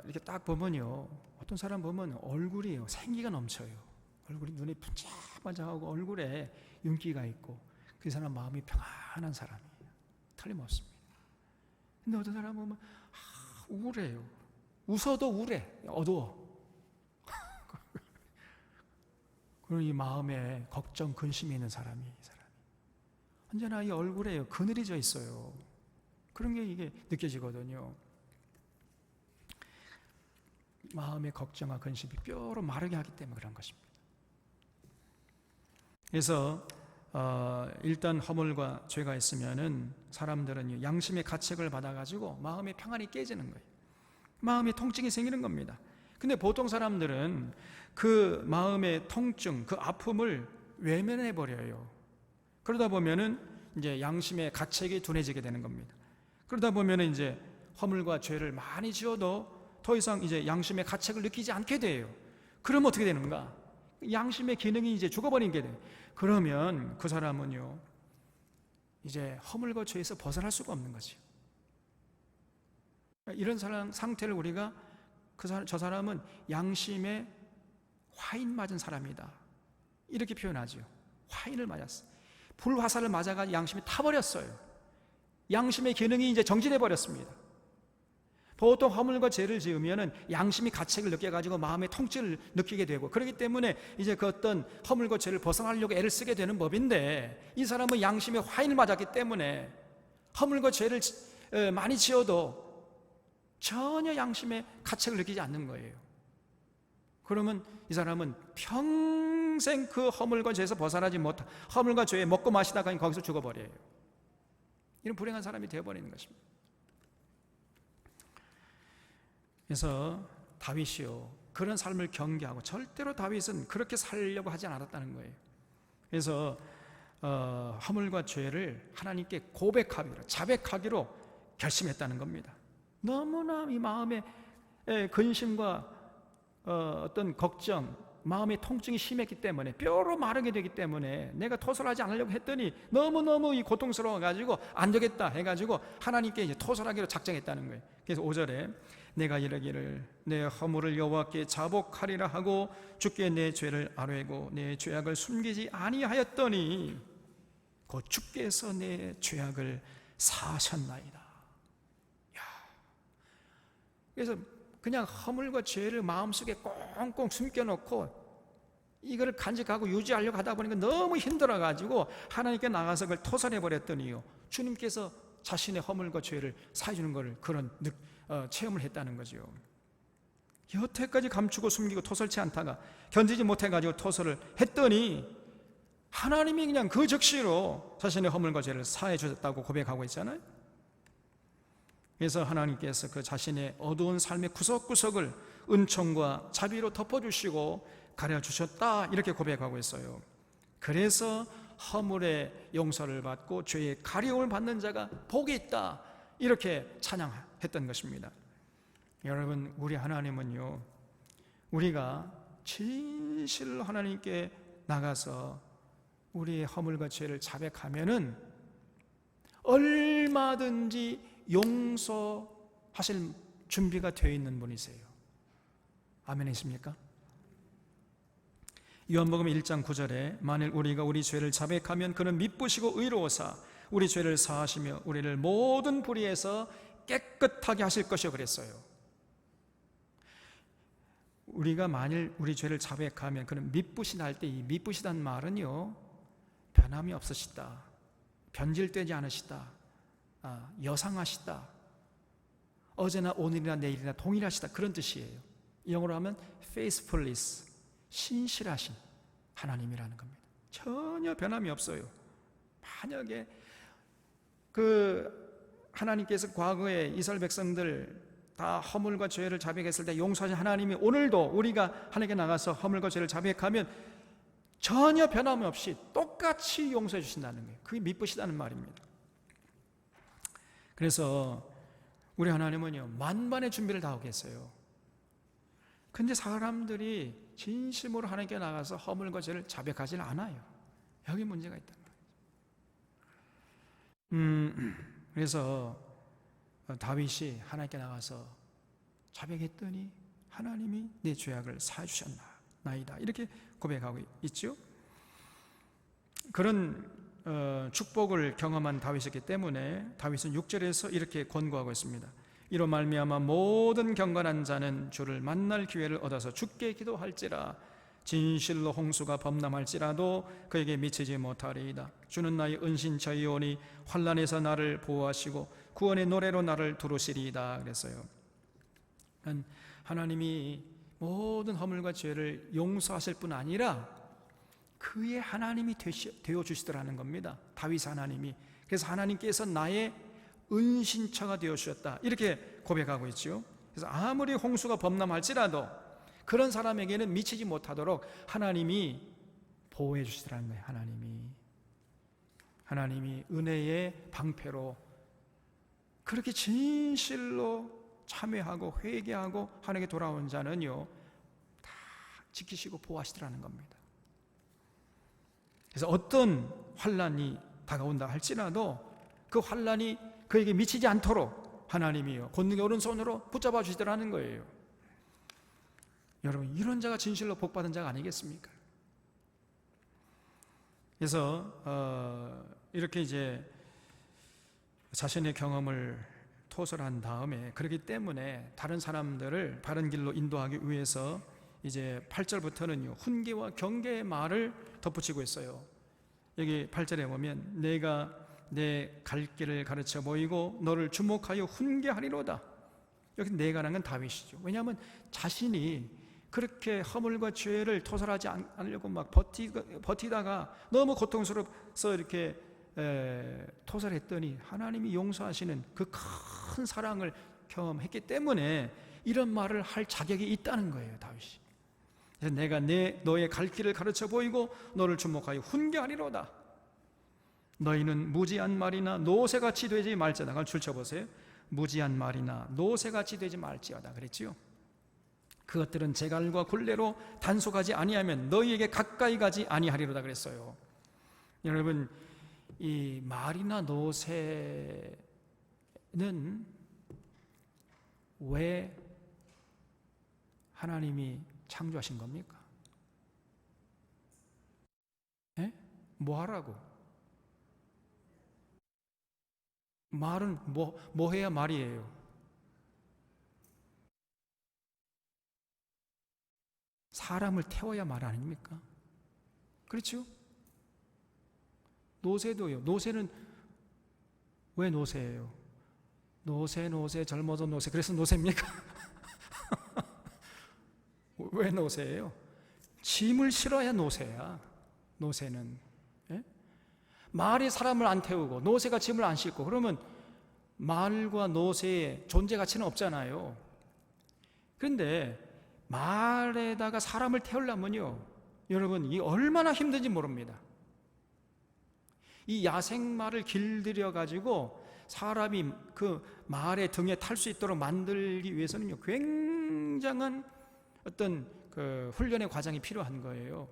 이렇게 딱 보면요, 어떤 사람 보면 얼굴이요, 생기가 넘쳐요. 얼굴이 눈에 반짝반짝하고 얼굴에 윤기가 있고, 그 사람 마음이 평안한 사람이에요. 틀림없습니다. 근데 어떤 사람 보면 우울해요. 웃어도 우울해, 어두워. 그리고 이 마음에 걱정, 근심이 있는 사람이, 이 사람이 언제나 이 얼굴에 그늘이 져 있어요. 그런 게 이게 느껴지거든요. 마음의 걱정과 근심이 뼈로 마르게 하기 때문에 그런 것입니다. 그래서 일단 허물과 죄가 있으면은 사람들은 양심의 가책을 받아가지고 마음의 평안이 깨지는 거예요. 마음의 통증이 생기는 겁니다. 근데 보통 사람들은 그 마음의 통증, 그 아픔을 외면해 버려요. 그러다 보면은 이제 양심의 가책이 둔해지게 되는 겁니다. 그러다 보면은 이제 허물과 죄를 많이 지어도 더 이상 이제 양심의 가책을 느끼지 않게 돼요. 그러면 어떻게 되는가? 양심의 기능이 이제 죽어버리게 돼요. 그러면 그 사람은요, 이제 허물과 죄에서 벗어날 수가 없는 거죠. 이런 상태를 우리가 저 사람은 양심에 화인 맞은 사람이다, 이렇게 표현하죠. 화인을 맞았어. 불화살을 맞아가지고 양심이 타버렸어요. 양심의 기능이 이제 정지돼 버렸습니다. 보통 허물과 죄를 지으면은 양심이 가책을 느껴가지고 마음의 통증을 느끼게 되고, 그렇기 때문에 이제 그 어떤 허물과 죄를 벗어나려고 애를 쓰게 되는 법인데, 이 사람은 양심에 화인을 맞았기 때문에 허물과 죄를 많이 지어도 전혀 양심의 가책을 느끼지 않는 거예요. 그러면 이 사람은 평생 그 허물과 죄에서 벗어나지 못하, 허물과 죄에 먹고 마시다가 거기서 죽어버려요. 이런 불행한 사람이 되어버리는 것입니다. 그래서 다윗이요, 그런 삶을 경계하고, 절대로 다윗은 그렇게 살려고 하지 않았다는 거예요. 그래서 허물과 죄를 하나님께 고백하기로, 자백하기로 결심했다는 겁니다. 너무나 이 마음의 근심과 어떤 걱정, 마음의 통증이 심했기 때문에, 뼈로 마르게 되기 때문에 내가 토설하지 않으려고 했더니 너무너무 이 고통스러워가지고 안 되겠다 해가지고 하나님께 이제 토설하기로 작정했다는 거예요. 그래서 5절에 내가 이르기를 내 허물을 여호와께 자복하리라 하고 주께 내 죄를 아뢰고 내 죄악을 숨기지 아니하였더니 곧 주께서 내 죄악을 사하셨나이다. 야, 그래서 그냥 허물과 죄를 마음속에 꽁꽁 숨겨놓고 이걸 간직하고 유지하려고 하다 보니까 너무 힘들어가지고 하나님께 나가서 그걸 토설해버렸더니요, 주님께서 자신의 허물과 죄를 사해주는 것을 그런 체험을 했다는 거죠. 여태까지 감추고 숨기고 토설치 않다가 견디지 못해가지고 토설을 했더니 하나님이 그냥 그 즉시로 자신의 허물과 죄를 사해 주셨다고 고백하고 있잖아요. 그래서 하나님께서 그 자신의 어두운 삶의 구석구석을 은총과 자비로 덮어주시고 가려주셨다, 이렇게 고백하고 있어요. 그래서 허물의 용서를 받고 죄의 가려움을 받는 자가 복이 있다, 이렇게 찬양했던 것입니다. 여러분, 우리 하나님은요, 우리가 진실로 하나님께 나가서 우리의 허물과 죄를 자백하면은 얼마든지 용서하실 준비가 되어 있는 분이세요. 아멘이십니까? 요한복음 1장 9절에 만일 우리가 우리 죄를 자백하면 그는 미쁘시고 의로우사 우리 죄를 사하시며 우리를 모든 불의에서 깨끗하게 하실 것이요, 그랬어요. 우리가 만일 우리 죄를 자백하면 그는 미쁘시다 할 때, 이 미쁘시다는 말은요, 변함이 없으시다, 변질되지 않으시다, 여상하시다, 어제나 오늘이나 내일이나 동일하시다, 그런 뜻이에요. 영어로 하면 faithfulness, 신실하신 하나님이라는 겁니다. 전혀 변함이 없어요. 만약에 하나님께서 과거에 이스라엘 백성들 다 허물과 죄를 자백했을 때 용서하신 하나님이 오늘도 우리가 하나님께 나가서 허물과 죄를 자백하면 전혀 변함이 없이 똑같이 용서해 주신다는 거예요. 그게 미쁘시다는 말입니다. 그래서 우리 하나님은요, 만반의 준비를 다 하고 계세요. 근데 사람들이 진심으로 하나님께 나가서 허물과 죄를 자백하지는 않아요. 여기 문제가 있단 말이에요. 그래서 다윗이 하나님께 나가서 자백했더니 하나님이 내 죄악을 사해 주셨나이다, 이렇게 고백하고 있죠. 그런 축복을 경험한 다윗이기 때문에 다윗은 6절에서 이렇게 권고하고 있습니다. 이로 말미암아 모든 경건한 자는 주를 만날 기회를 얻어서 주께 기도할지라 진실로 홍수가 범람할지라도 그에게 미치지 못하리이다. 주는 나의 은신처이오니 환난에서 나를 보호하시고 구원의 노래로 나를 두루시리이다, 그랬어요. 하나님이 모든 허물과 죄를 용서하실 뿐 아니라 그의 하나님이 되어주시더라는 겁니다. 다윗 하나님이. 그래서 하나님께서 나의 은신처가 되어주셨다, 이렇게 고백하고 있죠. 그래서 아무리 홍수가 범람할지라도 그런 사람에게는 미치지 못하도록 하나님이 보호해 주시더라는 거예요. 하나님이 은혜의 방패로 그렇게 진실로 참회하고 회개하고 하나님께 돌아온 자는요, 다 지키시고 보호하시더라는 겁니다. 그래서 어떤 환난이 다가온다 할지라도 그 환난이 그에게 미치지 않도록 하나님이요, 권능의 오른손으로 붙잡아 주시더라는 거예요. 여러분, 이런 자가 진실로 복받은 자가 아니겠습니까? 그래서 이렇게 이제 자신의 경험을 토설한 다음에, 그렇기 때문에 다른 사람들을 바른 길로 인도하기 위해서 이제 8절부터는요, 훈계와 경계의 말을 덧붙이고 있어요. 여기 8절에 보면 내가 내 갈 길을 가르쳐 보이고 너를 주목하여 훈계하리로다. 여기 내가라는 건 다윗이죠. 왜냐하면 자신이 그렇게 허물과 죄를 토설하지 않으려고 막 버티다가 너무 고통스러워서 이렇게 토설했더니 하나님이 용서하시는 그 큰 사랑을 경험했기 때문에 이런 말을 할 자격이 있다는 거예요, 다윗이. 그래서 내가 너의 갈 길을 가르쳐 보이고 너를 주목하여 훈계하리로다. 너희는 무지한 말이나 노새같이 되지 말지어다. 그걸 줄쳐보세요. 무지한 말이나 노새같이 되지 말지어다 그랬지요. 그것들은 재갈과 굴레로 단속하지 아니하면 너희에게 가까이 가지 아니하리로다 그랬어요. 여러분, 이 말이나 노새는 왜 하나님이 창조하신 겁니까? 뭐 하라고? 말은 뭐 해야 말이에요? 사람을 태워야 말 아닙니까? 그렇죠? 노새도요. 노새는 왜 노새예요? 노새 젊어도 노새. 그래서 노새입니까? 왜 노새예요? 짐을 실어야 노새야. 노새는 말이 사람을 안 태우고 노새가 짐을 안 싣고 그러면 말과 노새의 존재 가치는 없잖아요. 그런데 말에다가 사람을 태우려면요, 여러분 이 얼마나 힘든지 모릅니다. 이 야생말을 길들여 가지고 사람이 그 말의 등에 탈 수 있도록 만들기 위해서는요, 굉장한 어떤 그 훈련의 과정이 필요한 거예요.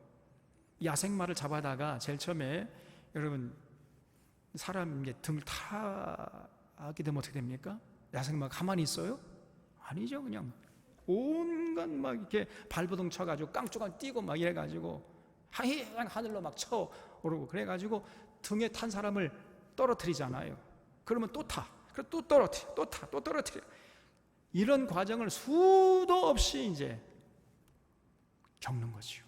야생말을 잡아다가 제일 처음에 여러분 사람 등을 타게 되면 어떻게 됩니까? 야생말 가만히 있어요? 아니죠. 그냥 온갖 막 이렇게 발버둥 쳐가지고 깡충깡 뛰고 막 이래가지고 하늘로 막 쳐오르고 그래가지고 등에 탄 사람을 떨어뜨리잖아요. 그러면 또 타. 그리고 또 떨어뜨려. 또 타. 또 떨어뜨려. 이런 과정을 수도 없이 이제 겪는 거지요.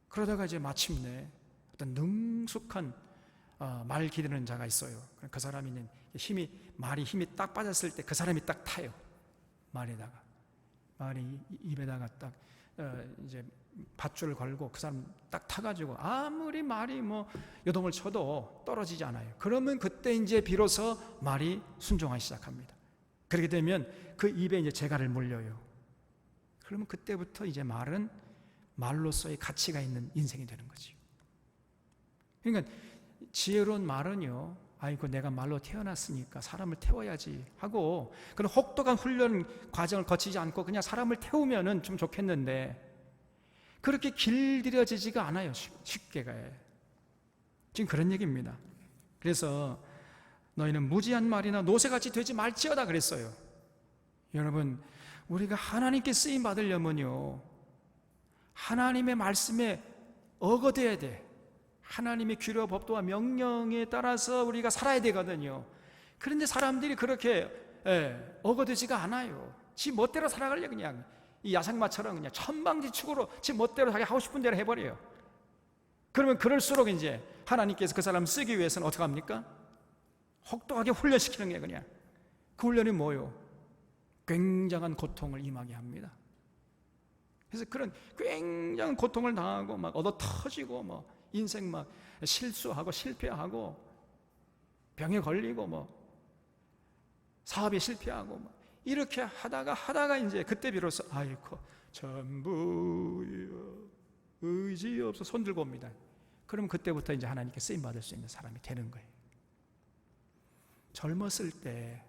그러다가 이제 마침내 어떤 능숙한 말 기르는 자가 있어요. 그 사람이 말이 힘이 딱 빠졌을 때 그 사람이 딱 타요. 말이 입에다가 딱 이제 밧줄을 걸고 그 사람 딱 타가지고 아무리 말이 뭐 요동을 쳐도 떨어지지 않아요. 그러면 그때 이제 비로소 말이 순종하기 시작합니다. 그렇게 되면 그 입에 이제 재갈을 물려요. 그러면 그때부터 이제 말은 말로서의 가치가 있는 인생이 되는 거죠. 그러니까 지혜로운 말은요, 아이고 내가 말로 태어났으니까 사람을 태워야지 하고 그런 혹독한 훈련 과정을 거치지 않고 그냥 사람을 태우면은 좀 좋겠는데 그렇게 길들여지지가 않아요. 쉽게가. 지금 그런 얘기입니다. 그래서 너희는 무지한 말이나 노새같이 되지 말지어다 그랬어요. 여러분, 우리가 하나님께 쓰임 받으려면요, 하나님의 말씀에 어거돼야 돼. 하나님의 규례와 법도와 명령에 따라서 우리가 살아야 되거든요. 그런데 사람들이 그렇게 어거되지가 않아요. 지 멋대로 살아가려 그냥 이 야생마처럼 그냥 천방지축으로 지 멋대로 자기 하고 싶은 대로 해버려요. 그러면 그럴수록 이제 하나님께서 그 사람을 쓰기 위해서는 어떻게 합니까? 혹독하게 훈련시키는 게 그냥. 그 훈련이 뭐요? 굉장한 고통을 임하게 합니다. 그래서 그런 굉장한 고통을 당하고 막 얻어 터지고 뭐 인생 막 실수하고 실패하고 병에 걸리고 뭐 사업에 실패하고 뭐 이렇게 하다가 이제 그때 비로소 아이고 전부여 의지 없어 손 들고 옵니다. 그럼 그때부터 이제 하나님께 쓰임 받을 수 있는 사람이 되는 거예요. 젊었을 때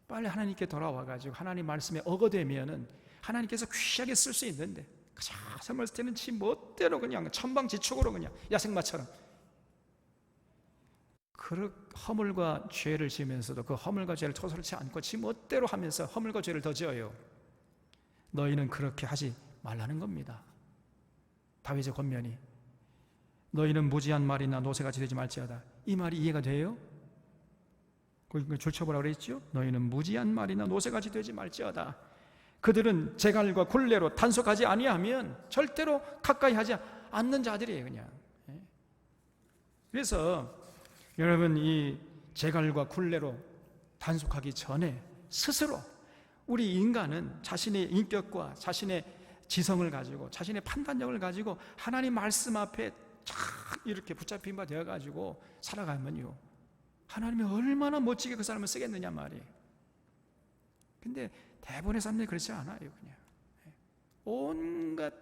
빨리 하나님께 돌아와가지고 하나님 말씀에 어거되면은 하나님께서 귀하게 쓸 수 있는데 젊었을 때는 지 멋대로 그냥 천방지축으로 그냥 야생마처럼 그 허물과 죄를 지으면서도 그 허물과 죄를 토설치 않고 지 멋대로 하면서 허물과 죄를 더 지어요. 너희는 그렇게 하지 말라는 겁니다. 다윗의 권면이 너희는 무지한 말이나 노새같이 되지 말지어다. 이 말이 이해가 돼요? 줄쳐보라 그랬죠? 너희는 무지한 말이나 노새같이 되지 말지어다. 그들은 재갈과 굴레로 단속하지 아니하면 절대로 가까이 하지 않는 자들이에요. 그냥. 그래서 여러분 이 재갈과 굴레로 단속하기 전에 스스로 우리 인간은 자신의 인격과 자신의 지성을 가지고 자신의 판단력을 가지고 하나님 말씀 앞에 쫙 이렇게 붙잡힌 바 되어가지고 살아가면요, 하나님이 얼마나 멋지게 그 사람을 쓰겠느냐 말이에요. 근데 대부분의 사람들이 그렇지 않아요. 그냥 온갖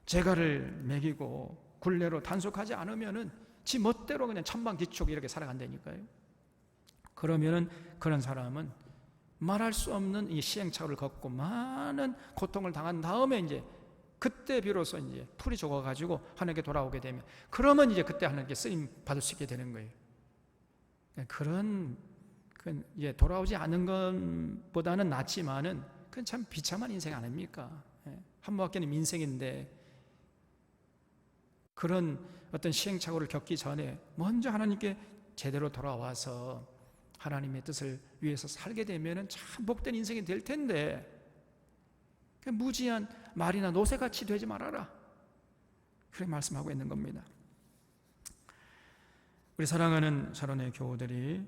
재갈을 매기고 굴레로 단속하지 않으면은 지 멋대로 그냥 천방지축 이렇게 살아간다니까요. 그러면은 그런 사람은 말할 수 없는 이 시행착오를 겪고 많은 고통을 당한 다음에 이제 그때 비로소 이제 풀이 죽어가지고 하나님께 돌아오게 되면 그러면 이제 그때 하나님께 쓰임 받을 수 있게 되는 거예요. 그런 이제 돌아오지 않은 것보다는 낫지만은 그건 참 비참한 인생 아닙니까? 한 바퀴는 인생인데 그런 어떤 시행착오를 겪기 전에 먼저 하나님께 제대로 돌아와서 하나님의 뜻을 위해서 살게 되면은 참 복된 인생이 될 텐데 무지한 말이나 노새같이 되지 말아라. 그렇게 말씀하고 있는 겁니다. 우리 사랑하는 샤론의 교우들이,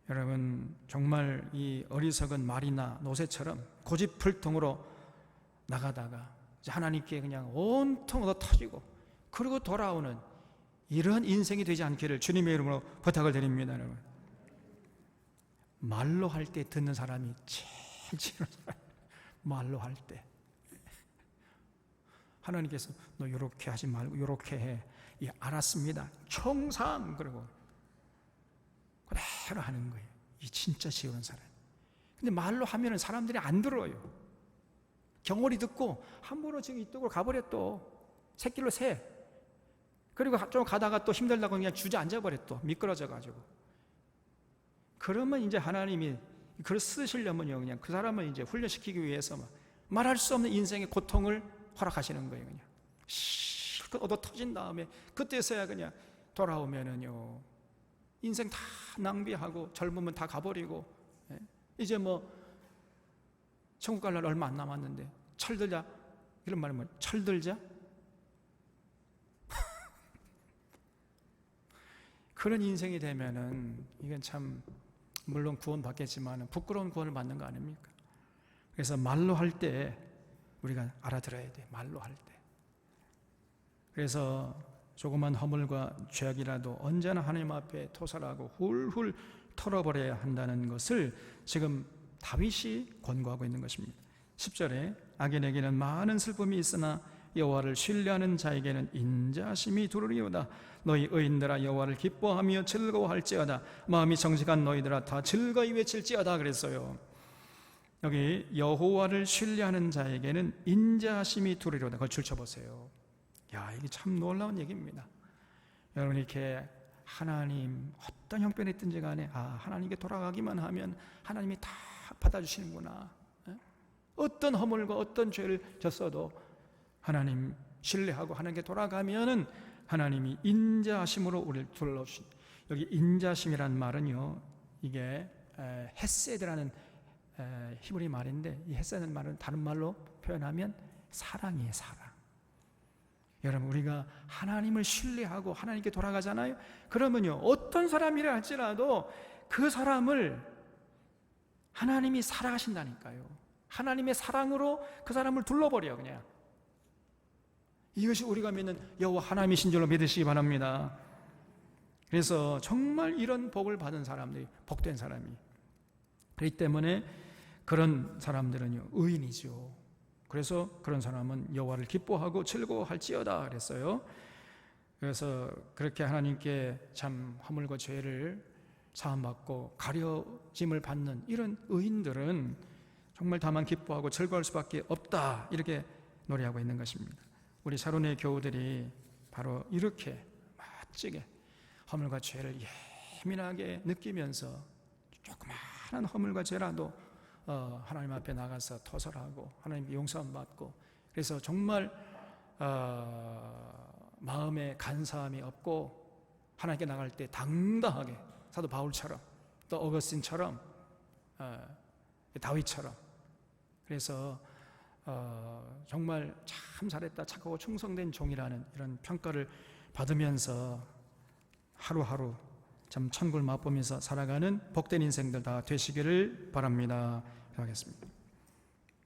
여러분 정말 이 어리석은 말이나 노새처럼 고집불통으로 나가다가 하나님께 그냥 온통 얻어 터지고 그리고 돌아오는 이런 인생이 되지 않기를 주님의 이름으로 부탁을 드립니다. 여러분, 말로 할 때 듣는 사람이 제일 싫은 사람이에요. 말로 할 때 하나님께서 너 요렇게 하지 말고 요렇게 해. 예, 알았습니다. 청상. 그러고 그대로 하는 거예요. 이 진짜 싫은 사람. 근데 말로 하면은 사람들이 안 들어요. 경홀히 듣고 함부로 지금 이쪽으로 가버려. 또 새길로 새. 그리고 좀 가다가 또 힘들다고 그냥 주저앉아 버려. 또 미끄러져 가지고. 그러면 이제 하나님이 그걸 쓰시려면요, 그냥 그 사람을 이제 훈련시키기 위해서 말할 수 없는 인생의 고통을 허락하시는 거예요. 그냥 실컷 얻어 터진 다음에 그때서야 그냥 돌아오면은요, 인생 다 낭비하고 젊으면 다 가버리고, 이제 뭐 천국 갈 날 얼마 안 남았는데 철들자, 이런 말은 뭐 철들자? 그런 인생이 되면은 이건 참 물론 구원 받겠지만 부끄러운 구원을 받는 거 아닙니까? 그래서 말로 할 때 우리가 알아들어야 돼. 말로 할 때. 그래서 조그만 허물과 죄악이라도 언제나 하나님 앞에 토설하고 훌훌 털어버려야 한다는 것을 지금 다윗이 권고하고 있는 것입니다. 10절에 악인에게는 많은 슬픔이 있으나 여호와를 신뢰하는 자에게는 인자심이 두루리오다. 너희 의인들아 여호와를 기뻐하며 즐거워할지어다. 마음이 정직한 너희들아 다 즐거이 외칠지어다 그랬어요. 여기 여호와를 신뢰하는 자에게는 인자심이 두루리오다. 그걸 줄쳐보세요. 야, 이게 참 놀라운 얘기입니다. 여러분, 이렇게 하나님 어떤 형편이 있든지 간에 하나님께 돌아가기만 하면 하나님이 다 받아주시는구나. 어떤 허물과 어떤 죄를 졌어도 하나님 신뢰하고 하나님께 돌아가면은 하나님이 인자심으로 우리를 둘러주신, 여기 인자심이란 말은요, 이게 헤세드라는 히브리 말인데, 이 헤세드라는 말은 다른 말로 표현하면 사랑이에요. 사랑. 여러분, 우리가 하나님을 신뢰하고 하나님께 돌아가잖아요. 그러면요, 어떤 사람이라 할지라도 그 사람을 하나님이 사랑하신다니까요. 하나님의 사랑으로 그 사람을 둘러버려요. 그냥 이것이 우리가 믿는 여호와 하나님이신 줄로 믿으시기 바랍니다. 그래서 정말 이런 복을 받은 사람들이, 복된 사람이, 그렇기 때문에 그런 사람들은요 의인이죠. 그래서 그런 사람은 여호와를 기뻐하고 즐거워할지어다 그랬어요. 그래서 그렇게 하나님께 참 허물과 죄를 사함받고 가려짐을 받는 이런 의인들은 정말 다만 기뻐하고 즐거울 수밖에 없다, 이렇게 노래하고 있는 것입니다. 우리 샤론의 교우들이 바로 이렇게 멋지게 허물과 죄를 예민하게 느끼면서 조그마한 허물과 죄라도 하나님 앞에 나가서 토설하고 하나님께 용서함 받고, 그래서 정말 마음에 간사함이 없고 하나님께 나갈 때 당당하게 사도 바울처럼 또 어거스틴처럼 다윗처럼, 그래서 정말 참 잘했다, 착하고 충성된 종이라는 이런 평가를 받으면서 하루하루 참 천국을 맛보면서 살아가는 복된 인생들 다 되시기를 바랍니다. 기도하겠습니다.